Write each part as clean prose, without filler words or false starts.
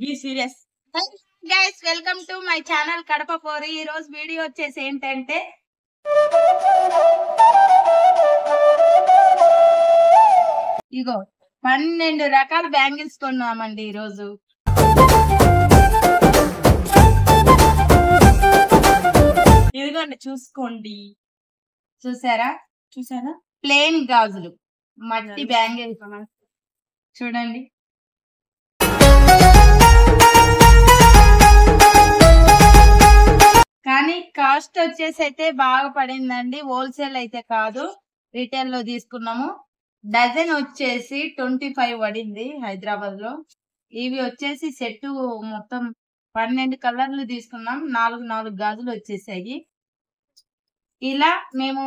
Be serious. Guys welcome to my channel Kadapa పోరి. ఈ రోజు video వచ్చేసి ఏంటంటే ఇగో 12 రకాల బ్యాంగిల్స్ కొన్నామండి ఈ రోజు. ఇదిగోండి చూసుకోండి. చూసారా ప్లేన్ గాజులు మట్టి బ్యాంగిల్స్ చూడండి. కానీ కాస్ట్ వచ్చేసి అయితే బాగా పడిందండి. హోల్సేల్ అయితే కాదు, రీటైల్ లో తీసుకున్నాము. డజన్ వచ్చేసి 25 పడింది హైదరాబాద్ లో. ఇవి వచ్చేసి సెట్ మొత్తం 12 కలర్లు తీసుకున్నాం. 4 గాజులు వచ్చేసాయి. ఇలా మేము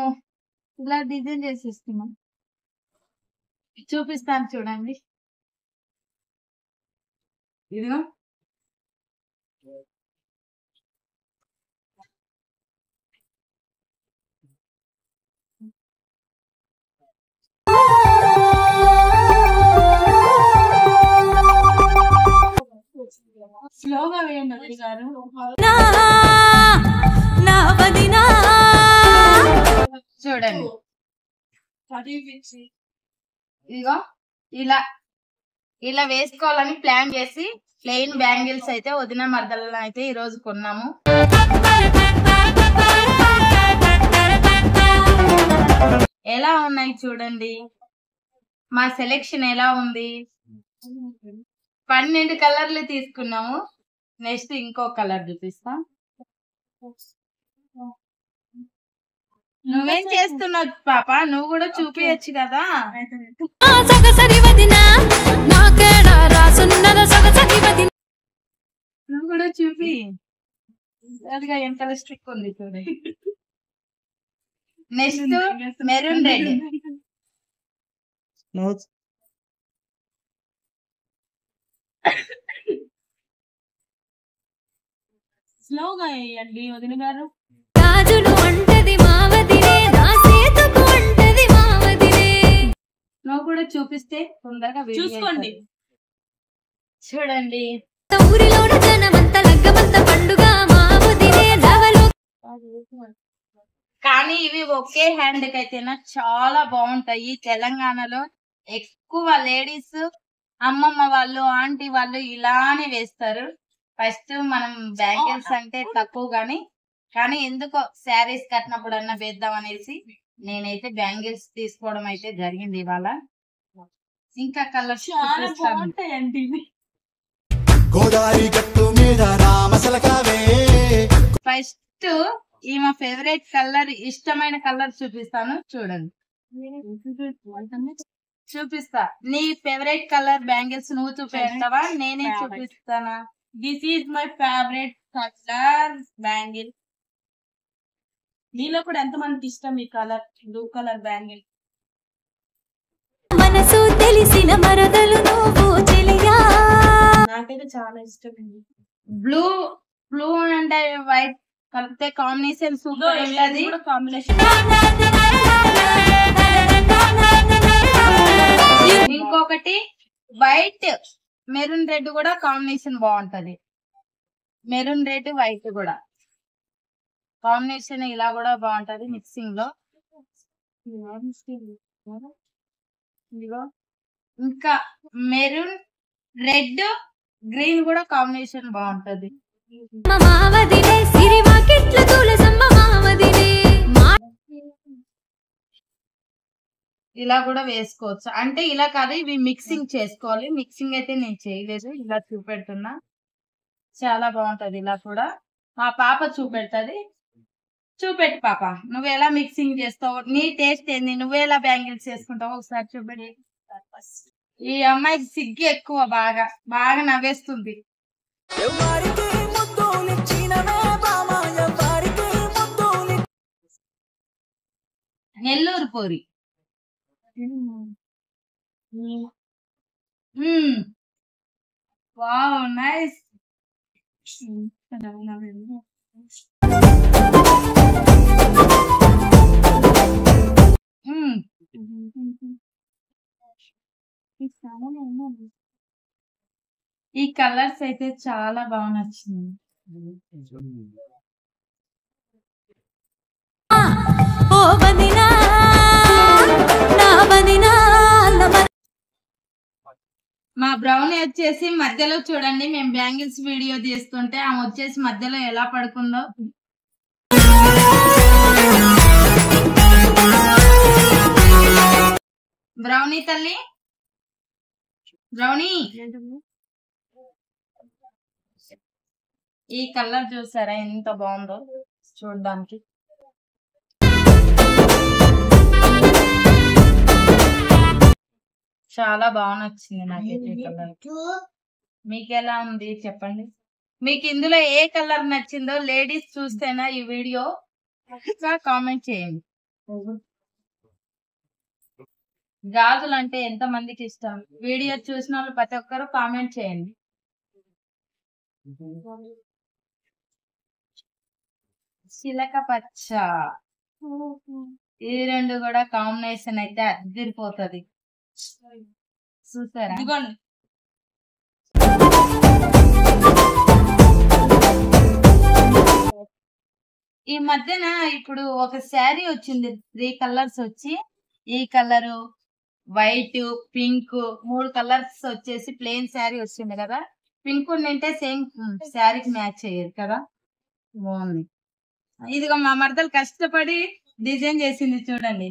ఇలా డిజైన్ చేసేస్తున్నాం. చూపిస్తాను చూడండి. ఇదిగో స్లోగా వేయండి గారు. చూడండి. ఇదిగో ఇలా ఇలా వేసుకోవాలని ప్లాన్ చేసి ప్లెయిన్ బ్యాంగిల్స్ అయితే వదిన మరదలను అయితే ఈ రోజు కొన్నాము. ఎలా ఉన్నాయి చూడండి. మా సెలెక్షన్ ఎలా ఉంది. 12 కలర్లు తీసుకున్నాము. నెక్స్ట్ ఇంకో కలర్ చూపిస్తా. నువ్వేం చేస్తున్నావు పాప? నువ్వు కూడా చూపించచ్చు కదా. నువ్వు కూడా చూపి. అదిగా ఎంత స్ట్రిక్ ఉంది చూడండి. Next maroon red. స్లోగా వేయండి వదిన గారు. నువ్వు కూడా చూపిస్తే తొందరగా చూసుకోండి. చూడండి. కానీ ఇవి ఒకే హ్యాండ్ కి అయితేనా చాలా బాగుంటాయి. తెలంగాణలో ఎక్కువ లేడీస్ అమ్మమ్మ వాళ్ళు ఆంటీ వాళ్ళు ఇలానే వేస్తారు. ఫస్ట్ మనం బ్యాంగిల్స్ అంటే తక్కువ కానీ ఎందుకో శారీస్ కట్టినప్పుడు అన్నా వేద్దాం అనేసి నేనైతే బ్యాంగిల్స్ తీసుకోవడం అయితే జరిగింది ఇవాళ. ఇంకా కలర్స్ చాలా బాగుంటాయండి ఇవి. ఫస్ట్ ఈమె ఫేవరెట్ కలర్, ఇష్టమైన కలర్ చూపిస్తాను చూడండి. చూపిస్తా. నీ ఫేవరెట్ కలర్ బ్యాంగిల్స్ నువ్వు చూపిస్తావా నేనే చూపిస్తానా? This is my favourite colour bangle. నీలో కూడా ఎంతమందికి ఇష్టం ఈ కలర్? Blue colour bangle. మనసు తెలిసిన మరదలు నువ్వు చెలియా. నాకైతే చాలా ఇష్టం. బ్లూ బ్లూ అంటే వైట్ కలిపితే కాంబినేషన్ సూపర్ ఉంటది. కాంబినేషన్. ఇంకొకటి వైట్ మెరూన్ రెడ్ కూడా కాంబినేషన్ బాగుంటది. మెరూన్ రెడ్ వైట్ కూడా కాంబినేషన్ ఇలా కూడా బాగుంటది మిక్సింగ్ లో. ఇదిగో ఇంకా మెరూన్ రెడ్ గ్రీన్ కూడా కాంబినేషన్ బాగుంటది. ఇలా కూడా వేసుకోవచ్చు. అంటే ఇలా కాదు, ఇవి మిక్సింగ్ చేసుకోవాలి. మిక్సింగ్ అయితే నేను చేయలేదు, ఇలా చూపెడుతున్నా. చాలా బాగుంటది. ఇలా కూడా మా పాప చూపెడుతుంది. చూపెట్టు పాప, నువ్వు ఎలా మిక్సింగ్ చేస్తావు, నీ టేస్ట్ ఏంది, నువ్వు ఎలా బ్యాంగిల్స్ చేసుకుంటావు ఒకసారి చూపెట్టి. ఈ అమ్మాయికి సిగ్గు ఎక్కువ, బాగా బాగా నవ్వేస్తుంది. నెల్లూరు పూరి. Wow nice. ఈ కలర్స్ అయితే చాలా బాగా నచ్చింది. ఓ వదినా నా వదినా మా బ్రౌనీ వచ్చేసి మధ్యలో చూడండి, మేము బ్యాంగిల్స్ వీడియో తీస్తుంటే ఆమె వచ్చేసి మధ్యలో ఎలా పడుకుందో. బ్రౌనీ తల్లి, బ్రౌనీ ఈ కలర్ చూసారా ఎంత బాగుందో చూడడానికి. చాలా బాగా నచ్చింది నాకైతే ఈ కలర్. మీకు ఎలా ఉంది చెప్పండి. మీకు ఇందులో ఏ కలర్ నచ్చిందో లేడీస్ చూస్తేనా ఈ వీడియో కామెంట్ చేయండి. గాజులు అంటే ఎంత మందికి ఇష్టం, వీడియో చూసిన వాళ్ళు ప్రతి ఒక్కరు కామెంట్ చేయండి. చిలక పచ్చ, ఈ రెండు కూడా కాంబినేషన్ అయితే అదిరిపోతుంది. చూసారా? ఇదిగోండి. ఈ మధ్యన ఇప్పుడు ఒక శారీ వచ్చింది 3 కలర్స్ వచ్చి, ఈ కలరు, వైట్, పింక్, 3 కలర్స్ వచ్చేసి ప్లెయిన్ శారీ వచ్చింది కదా. పింక్ ఉంటే సేమ్ శారీకి మ్యాచ్ అయ్యేది కదా, బాగుంది. ఇదిగో మా మరదలు కష్టపడి డిజైన్ చేసింది చూడండి.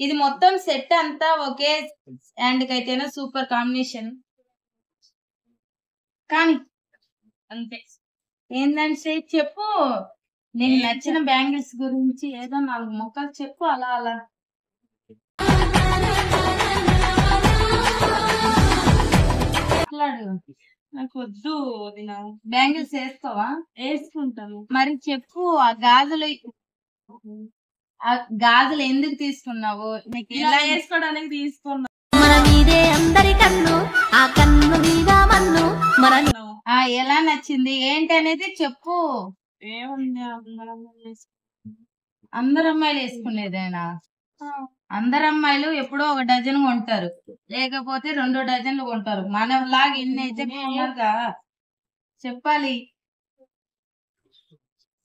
ఇది మొత్తం సెట్ అంతా ఒకే హ్యాండ్ కి అయితేనే సూపర్ కాంబినేషన్. కానీ అంతే. ఏందంటే చెప్పు, నీకు నచ్చిన బ్యాంగిల్స్ గురించి ఏదో 4 మొక్కలు చెప్పు. అలా అలా మాట్లాడు. నాకు వద్దు వదినా. బ్యాంగిల్స్ వేసుకోవా? వేసుకుంటాను. మరి చెప్పు, ఆ గాజులు ఎందుకు తీసుకున్నావు? నీకు ఇలా ఎలా వేసుకోవడానికి తీసుకున్నా. మన మీదే అందరి కన్ను ఆ కన్ను మీద మన్ను మన ఎలా నచ్చింది ఏంటి అనేది చెప్పు. ఏముంది అందరు అమ్మాయిలు వేసుకునేదేనా? అందరు అమ్మాయిలు ఎప్పుడో 1 డజన్ కొంటారు, లేకపోతే 2 డజన్లు కొంటారు. మనం లాగా ఇన్ని అయితే కొనరుగా. చెప్పాలి.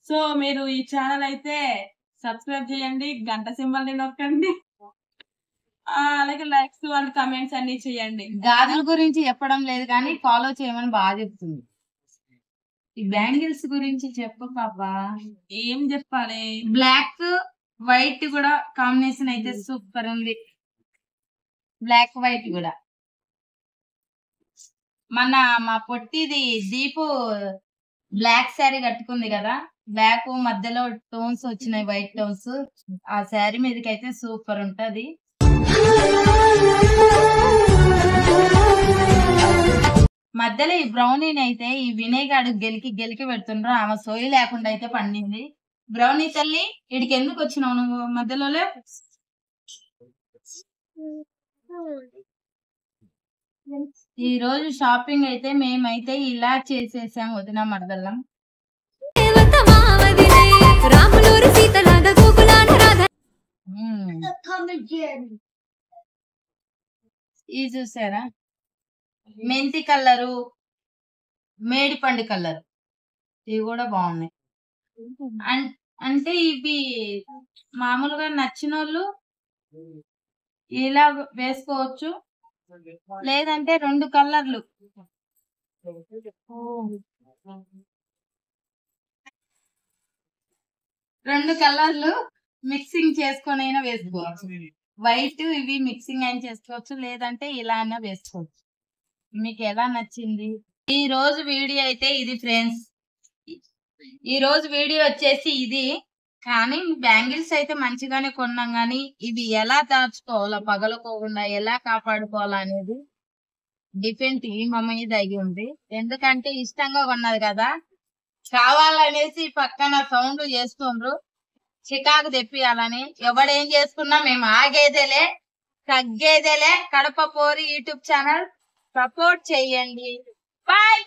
సో మీరు ఈ ఛానల్ అయితే సబ్స్క్రైబ్ చేయండి, గంట సింబల్ ని నొక్కండి, అలాగే లైక్స్ అండ్ కమెంట్స్ అన్ని చేయండి. గాజుల గురించి చెప్పడం లేదు కానీ ఫాలో చేయమని బాగా చెప్తుంది. ఈ బ్యాంగిల్స్ గురించి చెప్పు పాపా. ఏం చెప్పాలి? బ్లాక్ వైట్ కూడా కాంబినేషన్ అయితే సూపర్ ఉంది. బ్లాక్ వైట్ కూడా. మన మా పొట్టిది దీపు బ్లాక్ శారీ కట్టుకుంది కదా, బ్లాక్ మధ్యలో టోన్స్ వచ్చినాయి, వైట్ టోన్స్. ఆ శారీ మీదకి అయితే సూపర్ ఉంటది. మధ్యలో ఈ బ్రౌనీని అయితే ఈ వినయ్ గాడు గెలికి పెడుతుండ్రు. ఆమె సోయి లేకుండా అయితే పండింది. బ్రౌనీ తల్లి, ఇడికి ఎందుకు వచ్చినావు నువ్వు మధ్యలో? ఈ రోజు షాపింగ్ అయితే మేమైతే ఇలా చేసేసాం వదిన మరదల్లం. దేవత మావదినే రాములూరి సీతలాగా గోకులాన రాధ ఇది చూసారా? మెంతి కలరు, మేడిపండు కలరు, ఇవి కూడా బాగున్నాయి. అంటే ఇవి మామూలుగా నచ్చిన వాళ్ళు ఇలా వేసుకోవచ్చు, లేదంటే 2 కలర్లు, 2 కలర్లు మిక్సింగ్ చేసుకొని అయినా వేసుకోవచ్చు. వైట్ ఇవి మిక్సింగ్ అయినా చేసుకోవచ్చు, లేదంటే ఇలా అయినా వేసుకోవచ్చు. మీకు ఎలా నచ్చింది? ఈ రోజు వీడియో అయితే ఇది ఫ్రెండ్స్. ఈ రోజు వీడియో వచ్చేసి ఇది. కానీ బ్యాంగిల్స్ అయితే మంచిగానే కొన్నాం, కానీ ఇవి ఎలా దాచుకోవాలా, పగలకోకుండా ఎలా కాపాడుకోవాలా అనేది డిఫెంట్ మా మీద అయి ఉంది. ఎందుకంటే ఇష్టంగా కొన్నది కదా, కావాలనేసి పక్కన సౌండ్ చేస్తుండ్రు, చికాకు తెప్పియాలని. ఎవడేం చేసుకున్నా మేము ఆగేదేలే తగ్గేదేలే. కడప పోరి యూట్యూబ్ ఛానల్ సపోర్ట్ చెయ్యండి. బాయ్.